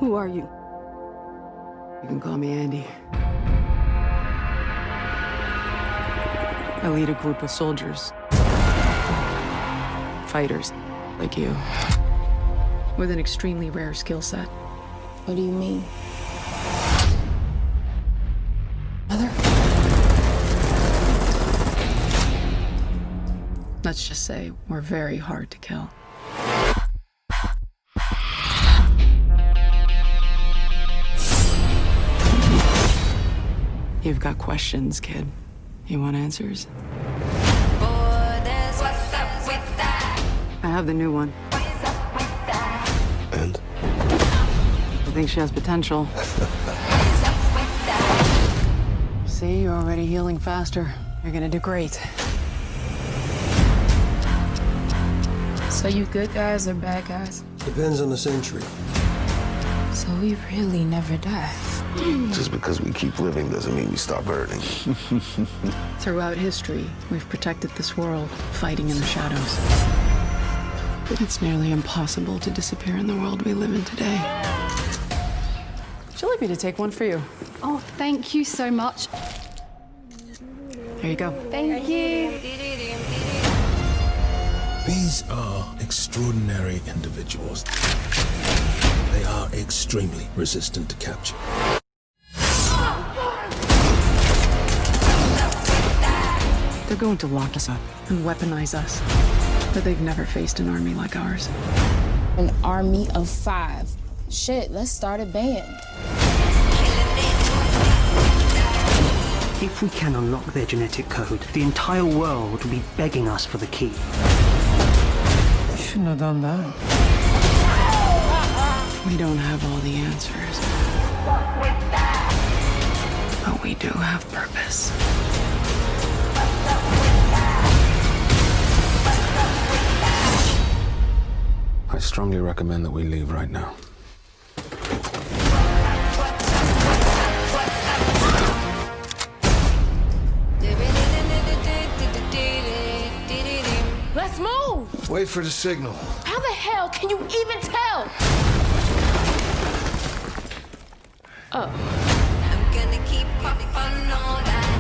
Who are you? You can call me Andy. I lead a group of soldiers. Fighters, like you. With an extremely rare skill set. What do you mean? Mother? Let's just say we're very hard to kill. You've got questions, kid. You want answers? I have the new one. And? I think she has potential. See, you're already healing faster. You're gonna do great. So you good guys or bad guys? Depends on the century. So we really never die. Just because we keep living doesn't mean we stop hurting. Throughout history, we've protected this world, fighting in the shadows. But it's nearly impossible to disappear in the world we live in today. Would you like me to take one for you? Oh, thank you so much. Here you go. Thank you. These are extraordinary individuals. They are extremely resistant to capture. They're going to lock us up and weaponize us. But they've never faced an army like ours. An army of 5. Shit, let's start a band. If we can unlock their genetic code, the entire world will be begging us for the key. You shouldn't have done that. We don't have all the answers. But we do have purpose. I strongly recommend that we leave right now. Let's move! Wait for the signal. How the hell can you even tell? I'm gonna keep up on all that.